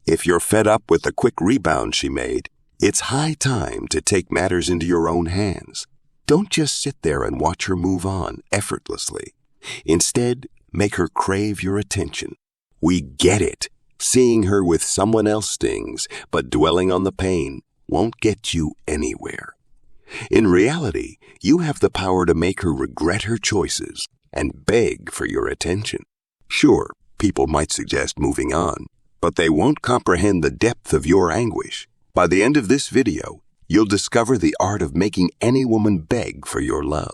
If you're fed up with the quick rebound she made, it's high time to take matters into your own hands. Don't just sit there and watch her move on effortlessly. Instead, make her crave your attention. We get it. Seeing her with someone else stings, but dwelling on the pain won't get you anywhere. In reality, you have the power to make her regret her choices and beg for your attention. Sure, people might suggest moving on, but they won't comprehend the depth of your anguish. By the end of this video, you'll discover the art of making any woman beg for your love.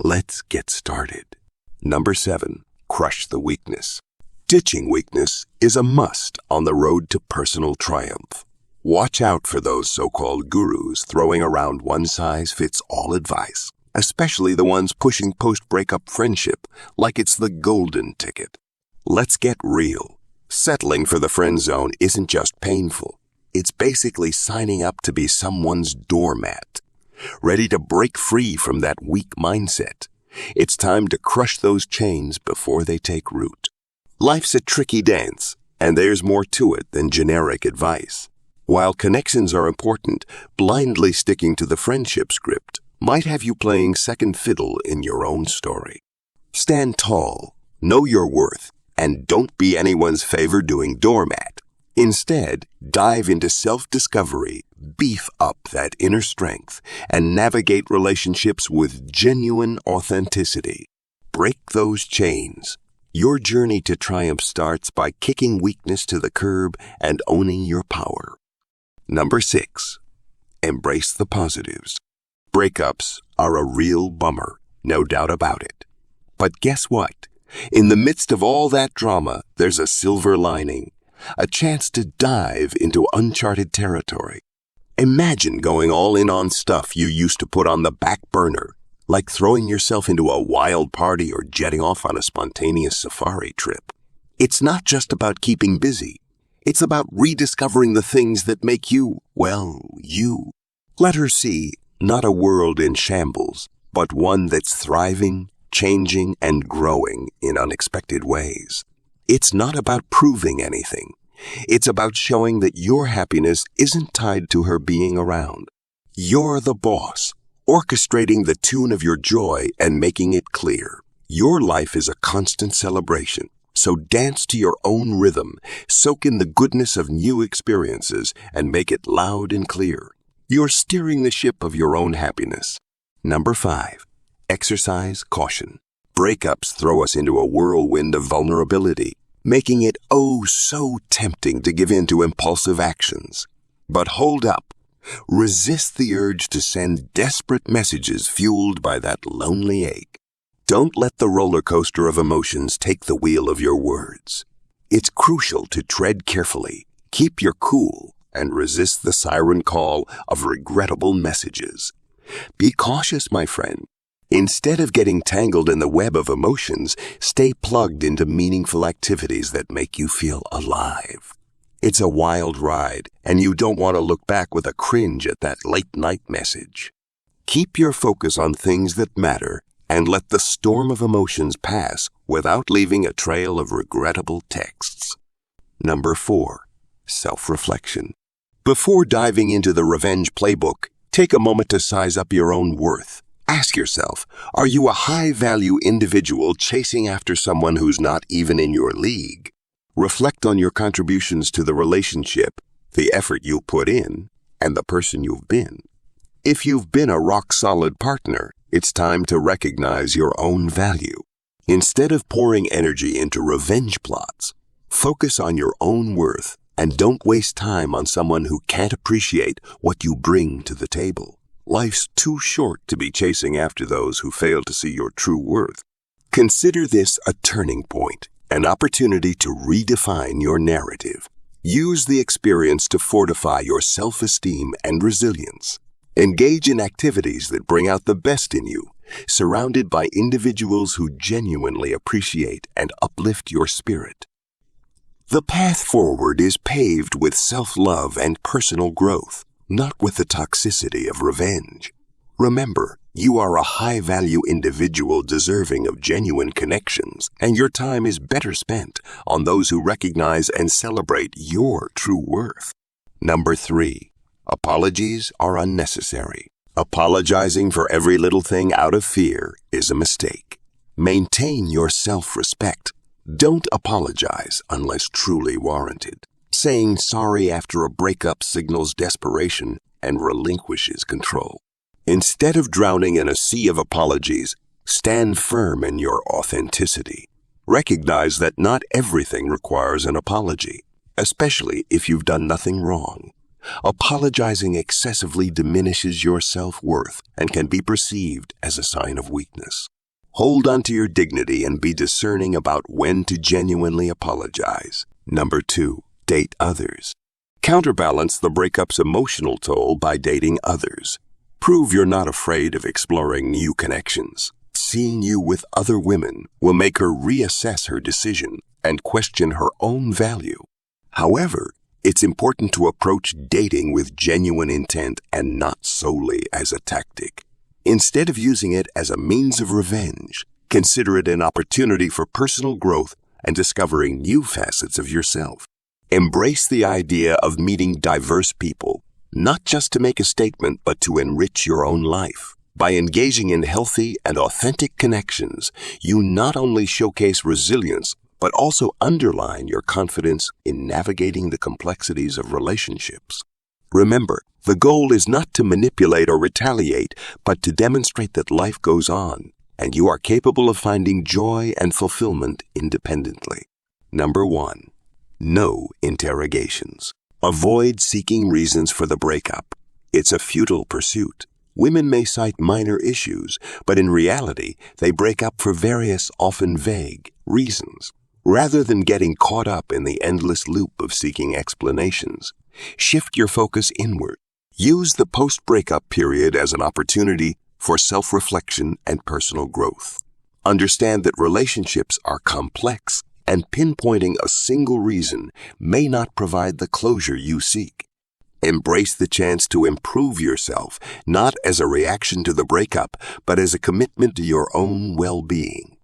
Let's get started. Number 7. Crush the weakness. Ditching weakness is a must on the road to personal triumph. Watch out for those so-called gurus throwing around one-size-fits-all advice, especially the ones pushing post-breakup friendship like it's the golden ticket. Let's get real. Settling for the friend zone isn't just painful. It's basically signing up to be someone's doormat, ready to break free from that weak mindset. It's time to crush those chains before they take root. Life's a tricky dance, and there's more to it than generic advice. While connections are important, blindly sticking to the friendship script might have you playing second fiddle in your own story. Stand tall, know your worth, and don't be anyone's favor doing doormat. Instead, dive into self-discovery, beef up that inner strength, and navigate relationships with genuine authenticity. Break those chains. Your journey to triumph starts by kicking weakness to the curb and owning your power. Number 6. Embrace the positives. Breakups are a real bummer, no doubt about it. But guess what? In the midst of all that drama, there's a silver lining, a chance to dive into uncharted territory. Imagine going all in on stuff you used to put on the back burner, like throwing yourself into a wild party or jetting off on a spontaneous safari trip. It's not just about keeping busy. It's about rediscovering the things that make you, well, you. Let her see not a world in shambles, but one that's thriving, changing, and growing in unexpected ways. It's not about proving anything. It's about showing that your happiness isn't tied to her being around. You're the boss, orchestrating the tune of your joy and making it clear. Your life is a constant celebration, so dance to your own rhythm, soak in the goodness of new experiences, and make it loud and clear. You're steering the ship of your own happiness. Number 5. Exercise caution. Breakups throw us into a whirlwind of vulnerability, making it oh so tempting to give in to impulsive actions. But hold up. Resist the urge to send desperate messages fueled by that lonely ache. Don't let the roller coaster of emotions take the wheel of your words. It's crucial to tread carefully, keep your cool, and resist the siren call of regrettable messages. Be cautious, my friend. Instead of getting tangled in the web of emotions, stay plugged into meaningful activities that make you feel alive. It's a wild ride, and you don't want to look back with a cringe at that late-night message. Keep your focus on things that matter and let the storm of emotions pass without leaving a trail of regrettable texts. Number 4. Self-reflection. Before diving into the revenge playbook, take a moment to size up your own worth. Ask yourself, are you a high-value individual chasing after someone who's not even in your league? Reflect on your contributions to the relationship, the effort you put in, and the person you've been. If you've been a rock-solid partner, it's time to recognize your own value. Instead of pouring energy into revenge plots, focus on your own worth and don't waste time on someone who can't appreciate what you bring to the table. Life's too short to be chasing after those who fail to see your true worth. Consider this a turning point, an opportunity to redefine your narrative. Use the experience to fortify your self-esteem and resilience. Engage in activities that bring out the best in you, surrounded by individuals who genuinely appreciate and uplift your spirit. The path forward is paved with self-love and personal growth, not with the toxicity of revenge. Remember, you are a high-value individual deserving of genuine connections, and your time is better spent on those who recognize and celebrate your true worth. Number 3. Apologies are unnecessary. Apologizing for every little thing out of fear is a mistake. Maintain your self-respect. Don't apologize unless truly warranted. Saying sorry after a breakup signals desperation and relinquishes control. Instead of drowning in a sea of apologies, stand firm in your authenticity. Recognize that not everything requires an apology, especially if you've done nothing wrong. Apologizing excessively diminishes your self-worth and can be perceived as a sign of weakness. Hold on to your dignity and be discerning about when to genuinely apologize. Number 2. Date others. Counterbalance the breakup's emotional toll by dating others. Prove you're not afraid of exploring new connections. Seeing you with other women will make her reassess her decision and question her own value. However, it's important to approach dating with genuine intent and not solely as a tactic. Instead of using it as a means of revenge, consider it an opportunity for personal growth and discovering new facets of yourself. Embrace the idea of meeting diverse people, not just to make a statement, but to enrich your own life. By engaging in healthy and authentic connections, you not only showcase resilience, but also underline your confidence in navigating the complexities of relationships. Remember, the goal is not to manipulate or retaliate, but to demonstrate that life goes on, and you are capable of finding joy and fulfillment independently. Number 1. No interrogations. Avoid seeking reasons for the breakup. It's a futile pursuit. Women may cite minor issues, but in reality, they break up for various, often vague, reasons. Rather than getting caught up in the endless loop of seeking explanations, shift your focus inward. Use the post-breakup period as an opportunity for self-reflection and personal growth. Understand that relationships are complex, and pinpointing a single reason may not provide the closure you seek. Embrace the chance to improve yourself, not as a reaction to the breakup, but as a commitment to your own well-being.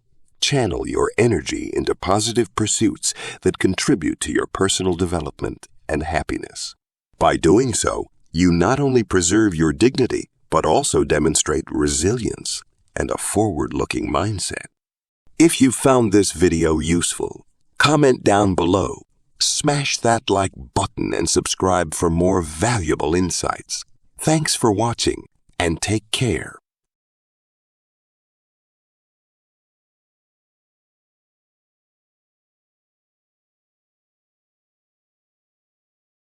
Channel your energy into positive pursuits that contribute to your personal development and happiness. By doing so, you not only preserve your dignity, but also demonstrate resilience and a forward-looking mindset. If you found this video useful, comment down below, smash that like button and subscribe for more valuable insights. Thanks for watching and take care.